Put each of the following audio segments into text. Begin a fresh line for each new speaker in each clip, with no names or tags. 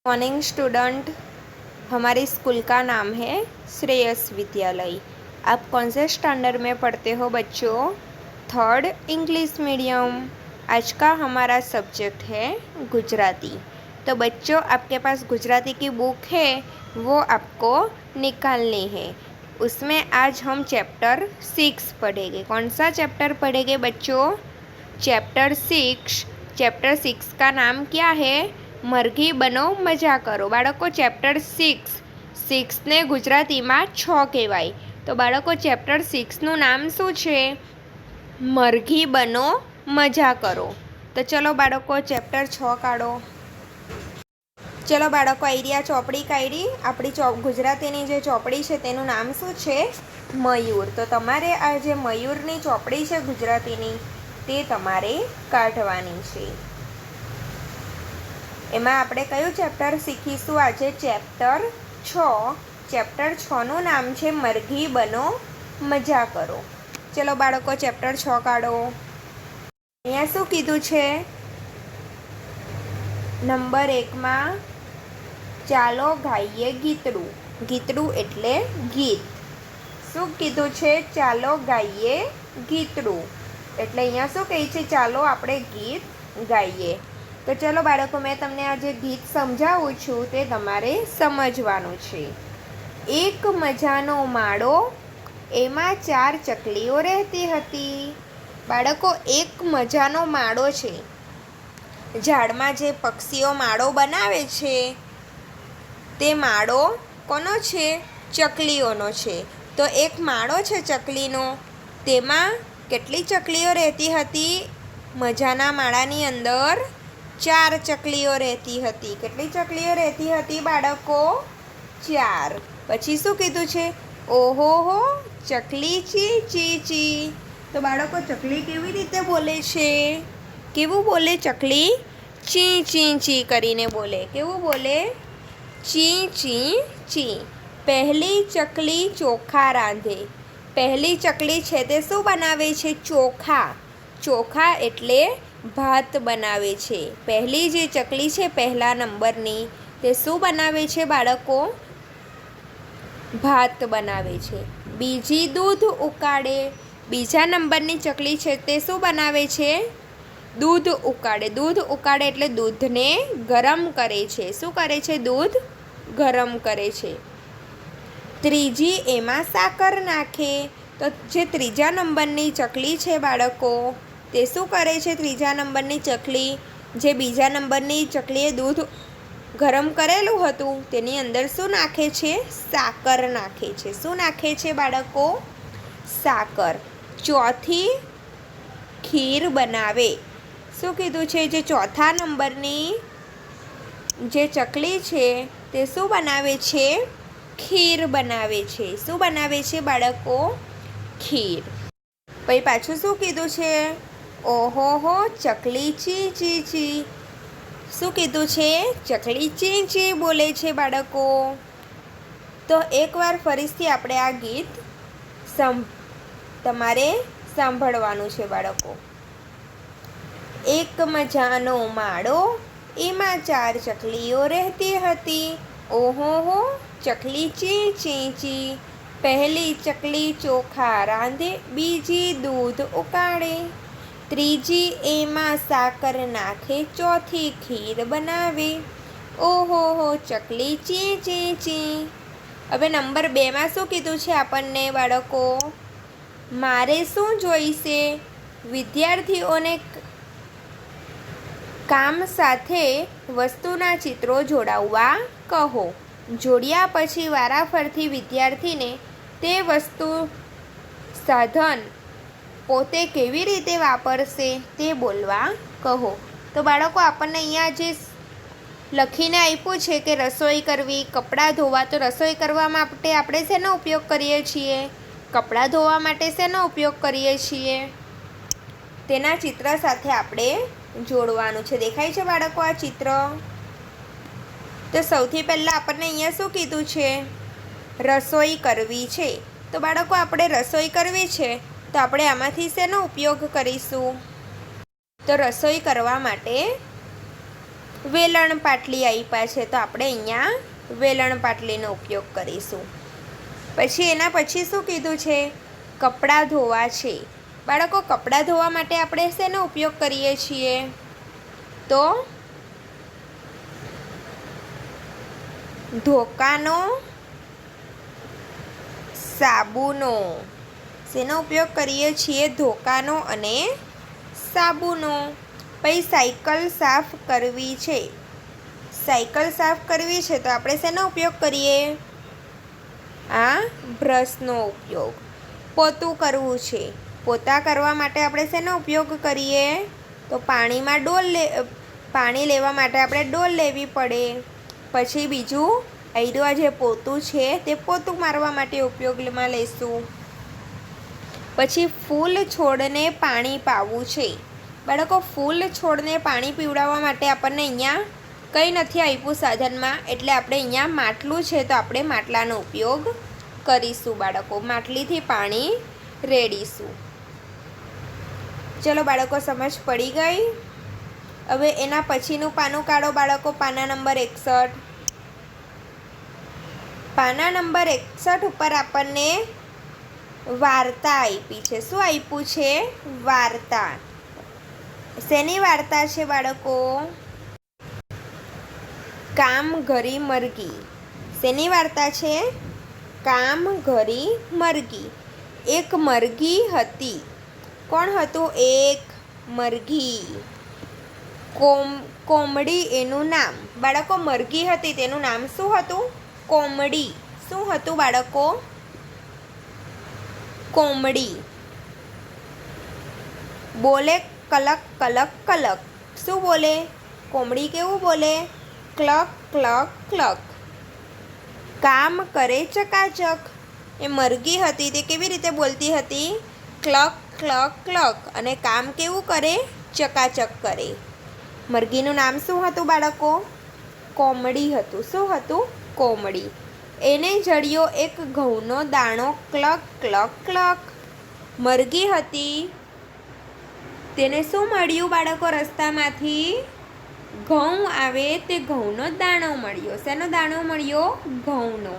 Morning student. हमारी school का नाम है श्रेयस विद्यालय। आप कौन से स्टैंडर्ड में पढ़ते हो बच्चों? Third English medium. आज का हमारा सब्जेक्ट है गुजराती। तो बच्चों, आपके पास गुजराती की बुक है, वो आपको निकालनी है। उसमें आज हम चैप्टर 6 पढ़ेंगे। कौन सा चैप्टर पढ़ेंगे बच्चों? चैप्टर 6। चैप्टर 6 का नाम क्या है? मरघी बनो मजा करो। बाळको चैप्टर 6 ने गुजराती में 6 कहेवाय। तो बाळको चैप्टर 6 નું નામ શું છે? મરઘી બનો મજા કરો। તો ચલો બાળકો ચેપ્ટર 6 કાઢો। ચલો બાળકો આઈડિયા ચોપડી કાઢી। આપણી ગુજરાતીની જે ચોપડી છે તેનું નામ શું છે? મયુર। તો તમારે આ જે મયુરની ચોપડી છે ગુજરાતીની, તે તમારે કાઢવાની છે। એમાં આપણે કયું ચેપ્ટર શીખીશું આજે? ચેપ્ટર 6। ચેપ્ટર 6 નું નામ છે મરઘી બનો મજા કરો। ચલો બાળકો ચેપ્ટર 6 કાઢો। અહીંયા શું કીધું છે? નંબર 1 માં ચાલો ગાઈએ ગીતડું। ગીતડું એટલે ગીત। શું કીધું છે? ચાલો ગાઈએ ગીતડું એટલે અહીંયા શું કહે છે? ચાલો આપણે ગીત ગાઈએ। તો ચલો બાળકો, મેં તમને આ જે ગીત સમજાવું છું તે તમારે સમજવાનું છે। એક મજાનો માળો, એમાં 4 ચકલીઓ રહેતી હતી। બાળકો, એક મજાનો માળો છે। ઝાડમાં જે પક્ષીઓ માળો બનાવે છે તે માળો કોનો છે? ચકલીઓનો છે। તો એક માળો છે ચકલીનો, તેમાં કેટલી ચકલીઓ રહેતી હતી? મજાના માળાની અંદર 4 ચકલીઓ રહેતી હતી। કેટલી ચકલીઓ રહેતી હતી બાળકો? 4। પછી શું કીધું છે? ઓહો હો ચકલી ચી ચી ચી। તો બાળકો ચકલી કેવી રીતે બોલે છે? કેવું બોલે ચકલી? ચી ચી ચી કરીને બોલે। કેવું બોલે? ચી ચી ચી। પહેલી ચકલી ચોખા રાંધે। પહેલી ચકલી છે તે શું બનાવે છે? ચોખા। ચોખા એટલે ભાત બનાવે છે। પહેલી જે ચકલી છે પહેલા નંબરની, તે શું બનાવે છે બાળકો? ભાત બનાવે છે। બીજી દૂધ ઉકાળે। બીજા નંબરની ચકલી છે તે શું બનાવે છે? દૂધ ઉકાળે। દૂધ ઉકાળે એટલે દૂધને ગરમ કરે છે। શું કરે છે? દૂધ ગરમ કરે છે। ત્રીજી એમાં સાકર નાખે। તો જે ત્રીજા નંબરની ચકલી છે બાળકો, તે શું કરે છે? ત્રીજા નંબરની ચકલી, જે બીજા નંબરની ચકલીએ દૂધ ગરમ કરેલું હતું તેની અંદર શું નાખે છે? સાકર નાખે છે। શું નાખે છે બાળકો? સાકર। ચોથી ખીર બનાવે। શું કીધું છે? જે ચોથા નંબરની જે ચકલી છે તે શું બનાવે છે? ખીર બનાવે છે। શું બનાવે છે બાળકો? ખીર। પછી પાછું શું કીધું છે? ઓહો હો ચકલી ચી ચી ચી। શું કીધું છે? ચકલી ચી ચી બોલે છે બાળકો। તો એકવાર ફરીથી આપણે આ ગીત તમારે સાંભળવાનું છે બાળકો। એક મજાનો માળો, એમાં 4 ચકલીઓ રહેતી હતી। ઓહો હો ચકલી ચી ચી ચી। પહેલી ચકલી ચોખા રાંધે, બીજી દૂધ ઉકાળે, ત્રીજી એમાં સાકર નાખે, ચોથી ખીર બનાવે। ઓહો હો ચકલી ચી ચી ચી। હવે નંબર 2 માં શું કીધું છે આપણને બાળકો? મારે શું જોઈશે? વિદ્યાર્થીઓને કામ સાથે વસ્તુના ચિત્રો જોડાવવા કહો। જોડ્યા પછી વારાફરતી વિદ્યાર્થીને તે વસ્તુ સાધન પોતે કેવી રીતે વાપરશે તે બોલવા કહો। તો બાળકો, આપણને અહીંયા જે લખીને આપ્યું છે કે રસોઈ કરવી, કપડાં ધોવા, તો રસોઈ કરવા માટે આપણે શેનો ઉપયોગ કરીએ છીએ? કપડાં ધોવા માટે શેનો ઉપયોગ કરીએ છીએ? તેના ચિત્ર સાથે આપણે જોડવાનું છે। દેખાય છે બાળકો આ ચિત્ર? તો સૌથી પહેલાં આપણને અહીંયા શું કીધું છે? રસોઈ કરવી છે। તો બાળકો, આપણે રસોઈ કરવી છે તો આપણે આમાંથી શેનો ઉપયોગ કરીશું? તો રસોઈ કરવા માટે વેલણ પાટલી આપ્યા છે તો આપણે અહીંયા વેલણ પાટલીનો ઉપયોગ કરીશું. પછી એના પછી શું કીધું છે? કપડાં ધોવા છે. બાળકો, કપડાં ધોવા માટે આપણે શેનો ઉપયોગ કરીએ છીએ? તો ધોકાનો, સાબુનો. શેનો ઉપયોગ કરીએ છીએ? ધોકાનો અને સાબુનો. પછી સાયકલ સાફ કરવી છે. સાયકલ સાફ કરવી છે તો આપણે શેનો ઉપયોગ કરીએ? બ્રશનો ઉપયોગ. પોતું કરવું છે. પોતા કરવા માટે આપણે શેનો ઉપયોગ કરીએ? તો પાણી લેવા માટે આપણે ડોલ લેવી પડે. પછી બીજું આ જે પોતું છે તે પોતું મારવા માટે ઉપયોગમાં લઈશું. પછી ફૂલ છોડને પાણી પાવું છે. બાળકો, ફૂલ છોડને પાણી પીવડાવવા માટે આપણને અહીંયા કંઈ નથી આપ્યું સાધનમાં, એટલે આપણે અહીંયા માટલું છે તો આપણે માટલાનો ઉપયોગ કરીશું. બાળકો, માટલીથી પાણી રેડીશું. ચલો બાળકો, સમજ પડી ગઈ? હવે એના પછીનું પાનું કાઢો બાળકો. પાના નંબર 61. પાના નંબર 61 ઉપર આપણને વાર્તા આપી છે. શું આપ્યું છે? વાર્તા. શેની વાર્તા છે બાળકો? કામઘરી મરઘી. શેની વાર્તા છે? કામઘરી મરઘી. એક મરઘી હતી. કોણ હતું? એક મરઘી. કોમડી એનું નામ. બાળકો, મરઘી હતી તેનું નામ શું હતું? કોમડી. શું હતું બાળકો? કોમડી. બોલે કલક કલક કલક. શું બોલે? કોમડી કેવું બોલે? ક્લક ક્લક ક્લક. કામ કરે ચકાચક. એ મરઘી હતી તે કેવી રીતે બોલતી હતી? ક્લક ક્લક ક્લક. અને કામ કેવું કરે? ચકાચક કરે. મરઘીનું નામ શું હતું બાળકો? કોમડી હતું. શું હતું? કોમડી. એને જડ્યો એક ઘઉંનો દાણો. ક્લક ક્લક ક્લક. મરઘી હતી તેને શું મળ્યું બાળકો? રસ્તામાંથી ઘઉં આવે તે ઘઉંનો દાણો મળ્યો. શેનો દાણો મળ્યો? ઘઉંનો.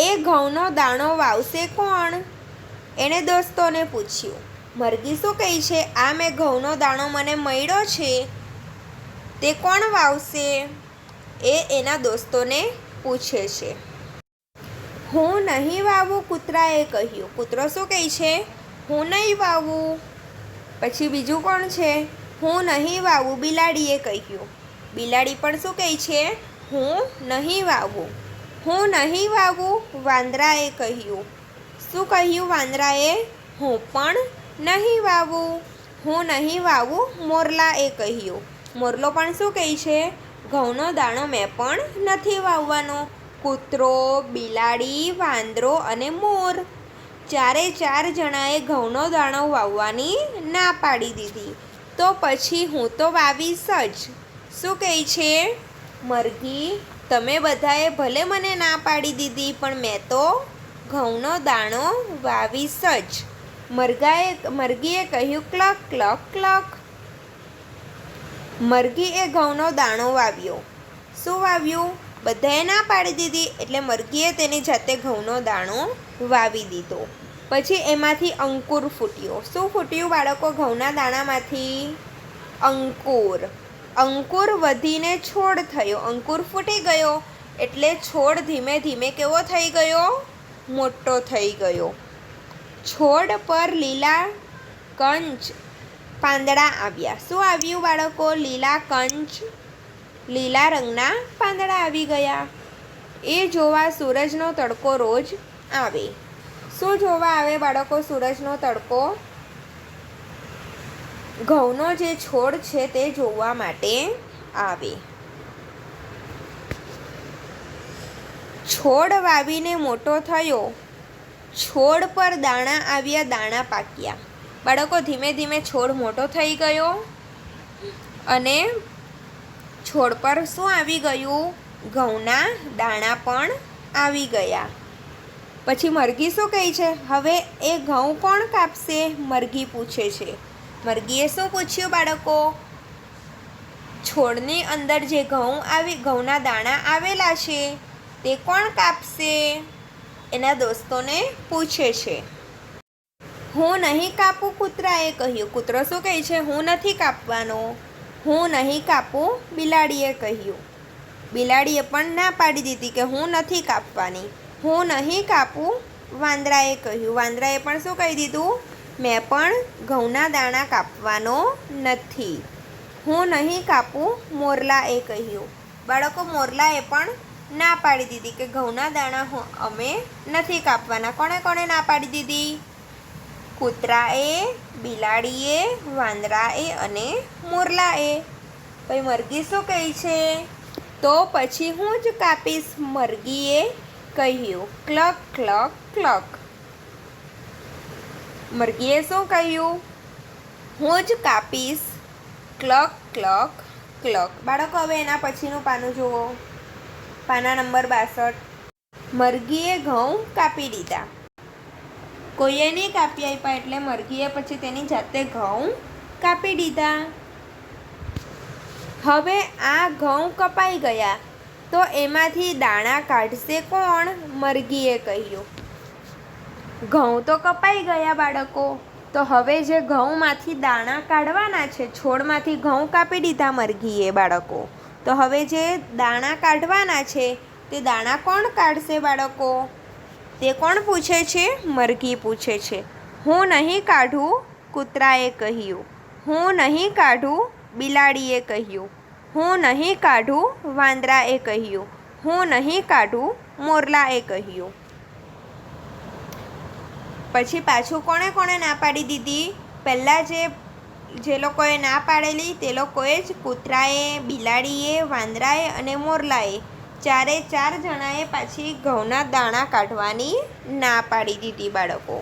એ ઘઉંનો દાણો વાવશે કોણ? એણે દોસ્તોને પૂછ્યું. મરઘી શું કહે છે? આ મેં ઘઉંનો દાણો મને મળ્યો છે તે કોણ વાવશે? એ એના દોસ્તોને પૂછે છે. હું નહીં વાવું, કૂતરાએ કહ્યું. કૂતરો શું કહે છે? હું નહીં વાવું. પછી બીજું કોણ છે? હું નહીં વાવું, બિલાડીએ કહ્યું. બિલાડી પણ શું કહે છે? હું નહીં વાવું. હું નહીં વાવું, વાંદરાએ કહ્યું. શું કહ્યું વાંદરાએ? હું પણ નહીં વાવું. હું નહીં વાવું, મોરલાએ કહ્યું. મોરલો પણ શું કહે છે? ઘઉંનો દાણો મેં પણ નથી વાવવાનો. કૂતરો, બિલાડી, વાંદરો અને મોર ચારે ચાર જણાએ ઘઉંનો દાણો વાવવાની ના પાડી દીધી. તો પછી હું તો વાવીશ જ. શું કહે છે મરઘી? તમે બધાએ ભલે મને ના પાડી દીધી પણ મેં તો ઘઉંનો દાણો વાવીશ જ. મરઘીએ કહ્યું ક્લક ક્લક ક્લક. મરઘીએ ઘઉંનો દાણો વાવ્યો. શું વાવ્યું? બધાએ ના પાડી દીધી એટલે મરઘીએ તેની જાતે ઘઉંનો દાણો વાવી દીધો. પછી એમાંથી અંકુર ફૂટ્યો. શું ફૂટ્યું બાળકો? ઘઉંના દાણામાંથી અંકુર. અંકુર વધીને છોડ થયો. અંકુર ફૂટી ગયો એટલે છોડ ધીમે ધીમે કેવો થઈ ગયો? મોટો થઈ ગયો. છોડ પર લીલા કંચ પાંદડા આવ્યા. શું આવ્યું બાળકો? લીલા કંચ, લીલા રંગના પાંદડા આવી ગયા. એ જોવા સૂરજનો તડકો રોજ આવે. શું જોવા આવે બાળકો? સૂરજનો તડકો. ઘઉંનો જે છોડ છે તે જોવા માટે આવે. છોડ વાવીને મોટો થયો. છોડ પર દાણા આવ્યા, દાણા પાક્યા. બાળકો, ધીમે ધીમે છોડ મોટો થઈ ગયો અને છોડ પર શું આવી ગયું? ઘઉંના દાણા પણ આવી ગયા. પછી મરઘી શું કહે છે? હવે એ ઘઉં કોણ કાપશે? મરઘી પૂછે છે. મરઘીએ શું પૂછ્યું બાળકો? છોડની અંદર જે ઘઉંના દાણા આવેલા છે તે કોણ કાપશે? એના દોસ્તોને પૂછે છે. હું નહીં કાપું, કૂતરાએ કહ્યું. કૂતરો શું કહે છે? હું નથી કાપવાનો. હું નહીં કાપું, બિલાડીએ કહ્યું. બિલાડીએ પણ ના પાડી દીધી કે હું નથી કાપવાની. હું નહીં કાપું, વાંદરાએ કહ્યું. વાંદરાએ પણ શું કહી દીધું? મેં પણ ઘઉંના દાણા કાપવાનો નથી. હું નહીં કાપું, મોરલાએ કહ્યું. બાળકો, મોરલાએ પણ ના પાડી દીધી કે ઘઉંના દાણા અમે નથી કાપવાના. કોણે કોણે ના પાડી દીધી? કૂતરાએ, બિલાડીએ, વાંદરાએ અને મોરલાએ. પછી મરઘી શું કહે છે? તો પછી હું જ કાપીશ, મરઘીએ કહ્યું. ક્લક ક્લક ક્લક. મરઘીએ શું કહ્યું? હું જ કાપીશ, ક્લક ક્લક ક્લક. બાળકો, હવે એના પછીનું પાનું જુઓ. પાના નંબર 62. મરઘીએ ઘઉં કાપી દીધા. કોઈએ નહીં કાપી આપ્યા એટલે મરઘીએ પછી તેની જાતે ઘઉં કાપી દીધા. હવે આ ઘઉં કપાઈ ગયા તો એમાંથી દાણા કાઢશે કોણ? મરઘીએ કહ્યું. ઘઉં તો કપાઈ ગયા બાળકો, તો હવે જે ઘઉંમાંથી દાણા કાઢવાના છે, છોડમાંથી ઘઉં કાપી દીધા મરઘીએ બાળકો, તો હવે જે દાણા કાઢવાના છે તે દાણા કોણ કાઢશે બાળકો? તે કોણ પૂછે છે? મરઘી પૂછે છે. હું નહીં કાઢું, કૂતરાએ કહ્યું. હું નહીં કાઢું, બિલાડીએ કહ્યું. હું નહીં કાઢું, વાંદરાએ કહ્યું. હું નહીં કાઢું, મોરલાએ કહ્યું. પછી પાછું કોણે કોણે ના પાડી દીધી? પહેલાં જે લોકોએ ના પાડેલી તે લોકોએ જ કૂતરાએ, બિલાડીએ, વાંદરાએ અને મોરલાએ ચારે ચાર જણાએ પાછી ઘઉંના દાણા કાઢવાની ના પાડી દીધી બાળકો.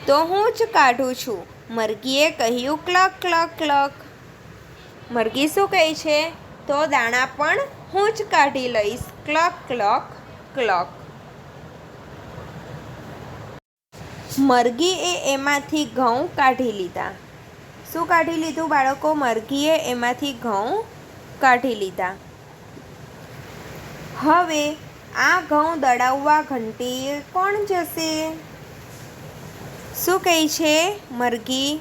તો હું જ કાઢું છું, મરઘીએ કહ્યું. ક્લક ક્લક ક્લક. મરઘી શું કહે છે? તો દાણા પણ હું જ કાઢી લઈશ. ક્લક ક્લક ક્લક. મરઘીએ એમાંથી ઘઉં કાઢી લીધા. શું કાઢી લીધું બાળકો? મરઘીએ એમાંથી ઘઉં કાઢી લીધા. હવે આ ઘઉં દળાવવા ઘંટીએ કોણ જશે? શું કહે છે મરઘી?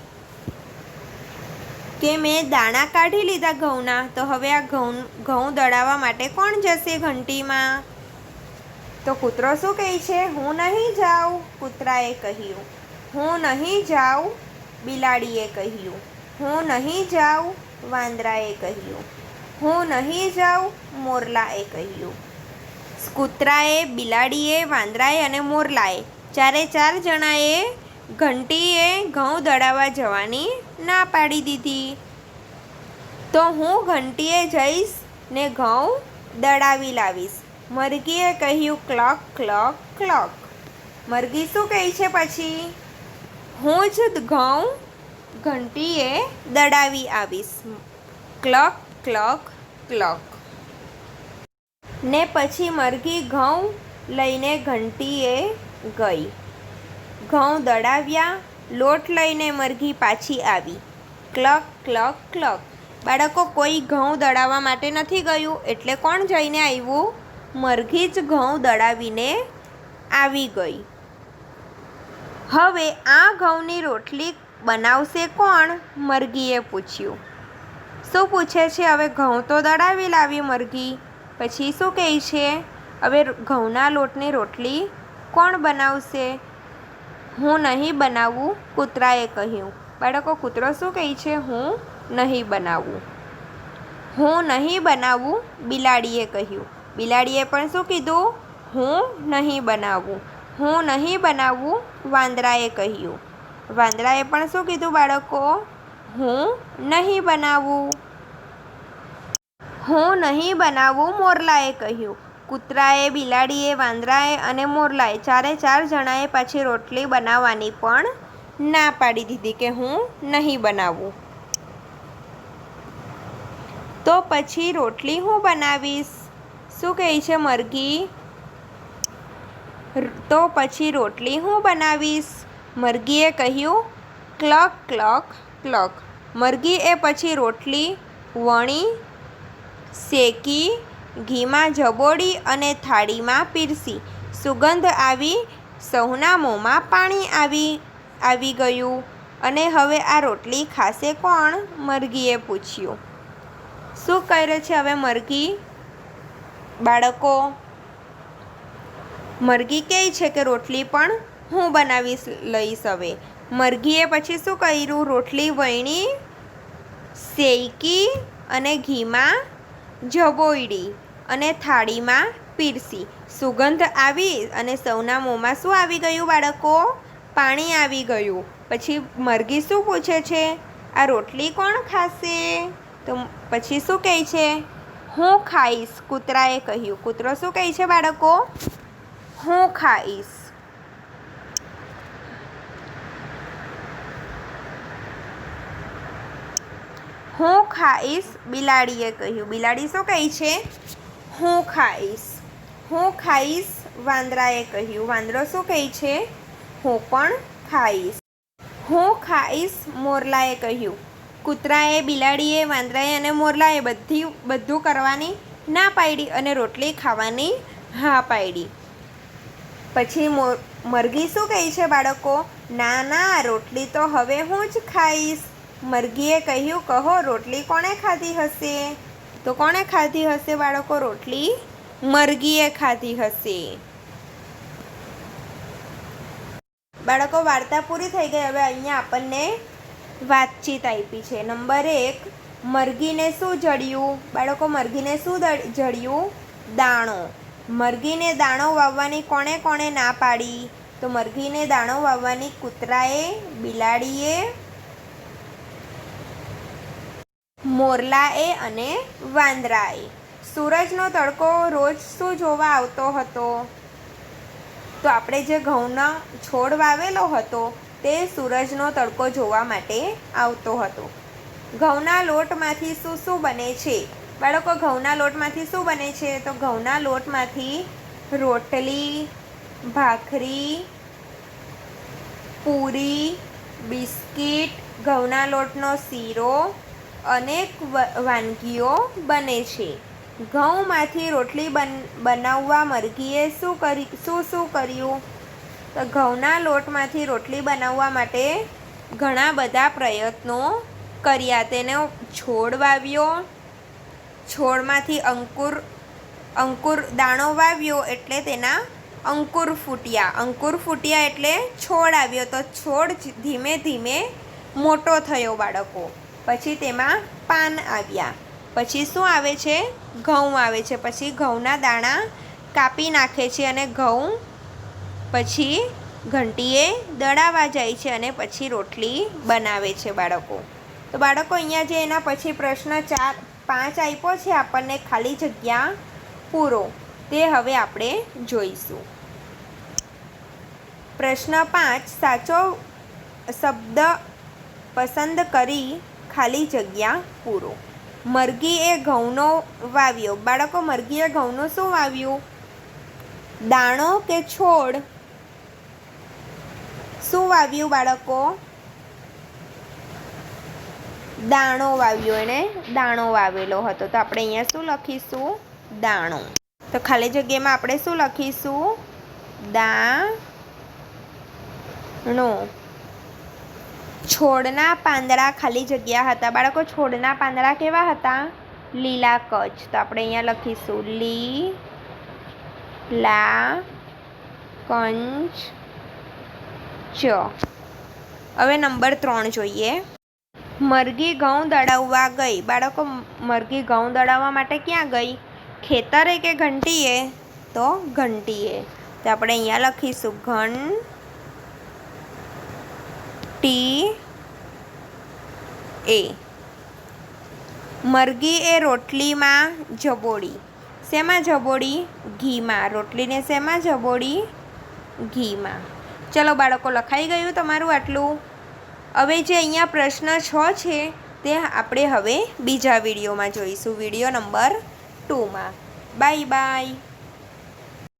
કે મેં દાણા કાઢી લીધા ઘઉંના, તો હવે આ ઘઉં દળાવવા માટે કોણ જશે ઘંટીમાં? તો કૂતરો શું કહે છે? હું નહીં જાઉં, કૂતરાએ કહ્યું. હું નહીં જાઉં, બિલાડીએ કહ્યું. હું નહીં જાઉં, વાંદરાએ કહ્યું. હું નહીં જાઉં, મોરલાએ કહ્યું. કૂતરાએ, બિલાડીએ, વાંદરાએ અને મોરલાએ ચારે ચાર જણાએ ઘંટીએ ઘઉં દળાવવા જવાની ના પાડી દીધી. તો હું ઘંટીએ જઈશ ને ઘઉં દળાવી લાવીશ, મરઘીએ કહ્યું. ક્લક ક્લક ક્લક. મરઘી શું કહે છે પછી? હું જ ઘઉં ઘંટીએ દળાવી આવીશ. ક્લક ક્લક ક્લક. ને પછી મરઘી ઘઉં લઈને ઘંટીએ ગઈ. ઘઉં દળાવ્યા, લોટ લઈને મરઘી પાછી આવી. ક્લક ક્લક ક્લક. બાળકો, કોઈ ઘઉં દળાવવા માટે નથી ગયું એટલે કોણ જઈને આવ્યું? મરઘી જ ઘઉં દળાવીને આવી ગઈ. હવે આ ઘઉંની રોટલી બનાવશે કોણ? મરઘીએ પૂછ્યું. શું પૂછે છે? હવે ઘઉં તો દળાવી લાવી મરઘી, પછી શું કહે છે? હવે ઘઉંના લોટની રોટલી કોણ બનાવશે? હું નહીં બનાવું, કૂતરાએ કહ્યું. બાળકો, કૂતરો શું કહે છે? હું નહીં બનાવું. હું નહીં બનાવું, બિલાડીએ કહ્યું. બિલાડીએ પણ શું કીધું? હું નહીં બનાવું. હું નહીં બનાવું, વાંદરાએ કહ્યું. વાંદરાએ પણ શું કીધું બાળકો? હું નહીં બનાવું. હું નહીં બનાવું, મોરલાએ કહ્યું. કૂતરાએ, બિલાડીએ, વાંદરાએ અને મોરલાએ ચારે ચાર જણાએ પાછી રોટલી બનાવવાની પણ ના પાડી દીધી કે હું નહીં બનાવું. તો પછી રોટલી હું બનાવીશ. શું કહે છે મરઘી? તો પછી રોટલી હું બનાવીશ, મરઘીએ કહ્યું. ક્લક ક્લક ક્લક. મરઘીએ પછી રોટલી વણી શેકી ઘીમાં જબોડી અને થાળીમાં પીરસી. સુગંધ આવી સૌના મોંમાં પાણી આવી ગયું. અને હવે આ રોટલી ખાશે કોણ? મરઘીએ પૂછ્યું. શું કરે છે હવે મરઘી? બાળકો, મરઘી કહે છે કે રોટલી પણ હું બનાવી લઈશ હવે. મરઘીએ પછી શું કર્યું? રોટલી વણી, શેકી અને ઘીમાં જબોયડી અને થાળીમાં પીરસી. સુગંધ આવી અને સૌના મોંમાં શું આવી ગયું બાળકો? પાણી આવી ગયું. પછી મરઘી શું પૂછે છે? આ રોટલી કોણ ખાશે? તો પછી શું કહે છે? હું ખાઈશ, કૂતરાએ કહ્યું. કૂતરો શું કહે છે બાળકો? હું ખાઈશ. હું ખાઈશ, બિલાડીએ કહ્યું. બિલાડી શું કહે છે? હું ખાઈશ. હું ખાઈશ, વાંદરાએ કહ્યું. વાંદરો શું કહે છે? હું પણ ખાઈશ. હું ખાઈશ, મોરલાએ કહ્યું. કૂતરાએ, બિલાડીએ, વાંદરાએ અને મોરલાએ બધું કરવાની ના પાડી અને રોટલી ખાવાની હા પાડી. પછી મરઘી શું કહે છે બાળકો? ના ના, રોટલી તો હવે હું જ ખાઈશ. મરઘીએ કહ્યું, કહો રોટલી કોણે ખાધી હશે? તો કોણે ખાધી હશે બાળકો રોટલી? મરઘીએ ખાધી હશે. બાળકો, વાર્તા પૂરી થઈ ગઈ. હવે અહીંયા આપણને વાતચીત આપી છે. નંબર 1, મરઘીને શું જડ્યું? બાળકો, મરઘીને શું જડ્યું? દાણો. મરઘીને દાણો વાવવાની કોણે કોણે ના પાડી? તો મરઘીને દાણો વાવવાની કૂતરાએ, બિલાડીએ, મોરલાએ અને વાંદરાએ. સૂરજનો તડકો રોજ શું જોવા આવતો હતો? તો આપણે જે ઘઉંનો છોડ વાવેલો હતો તે સૂરજનો તડકો જોવા માટે આવતો હતો. ઘઉંના લોટમાંથી શું શું બને છે? બાળકો, ઘઉંના લોટમાંથી શું બને છે? તો ઘઉંના લોટમાંથી રોટલી, ભાખરી, પૂરી, બિસ્કિટ, ઘઉંના લોટનો શીરો, અનેક વાનગીઓ બને છે. ઘઉંમાંથી રોટલી બનાવવા મરઘીએ શું કર્યું? તો ઘઉંના લોટમાંથી રોટલી બનાવવા માટે ઘણા બધા પ્રયત્નો કર્યા. તેને છોડ વાવ્યો, છોડમાંથી અંકુર દાણો વાવ્યો એટલે તેના અંકુર ફૂટ્યા. અંકુર ફૂટ્યા એટલે છોડ આવ્યો. તો છોડ ધીમે ધીમે મોટો થયો બાળકો. પછી તેમાં પાન આવ્યા. પછી શું આવે છે? ઘઉં આવે છે. પછી ઘઉંના દાણા કાપી નાખે છે અને ઘઉં પછી ઘંટીએ દળાવા જાય છે અને પછી રોટલી બનાવે છે બાળકો. તો બાળકો, અહીંયા જે એના પછી પ્રશ્ન 4-5 આપ્યો છે આપણને, ખાલી જગ્યા પૂરો, તે હવે આપણે જોઈશું. પ્રશ્ન 5, સાચો શબ્દ પસંદ કરી ખાલી જગ્યા પૂરો. મરઘીએ ઘઉંનો વાવ્યો. બાળકો, મરઘીએ ઘઉંનું શું વાવ્યું? દાણો કે છોડ? શું વાવ્યું બાળકો? દાણો વાવ્યો. એણે દાણો વાવેલો હતો. તો આપણે અહીંયા શું લખીશું? દાણો. તો ખાલી જગ્યામાં આપણે શું લખીશું? દાણો. છોડના પાંદડા ખાલી જગ્યા હતા. બાળકો, છોડના પાંદડા કેવા હતા? લીલાકચ. તો આપણે અહીંયા લખીશું લીલાકંચ. હવે નંબર 3 જોઈએ. મરઘી ઘઉં દળાવવા ગઈ. બાળકો, મરઘી ઘઉં દળાવવા માટે ક્યાં ગઈ? ખેતરે કે ઘંટીએ? તો ઘંટીએ. તો આપણે અહીંયા લખીશું ઘંટી. મરઘીએ રોટલીમાં જબોડી. શેમાં જબોડી? ઘીમાં. રોટલીને શેમાં જબોડી? ઘીમાં. ચલો બાળકો, લખાઈ ગયું તમારું આટલું. હવે જે અહીંયા પ્રશ્ન 6 છે તે આપણે હવે બીજા વિડીયોમાં જોઈશું, વિડીયો નંબર 2માં. Bye by.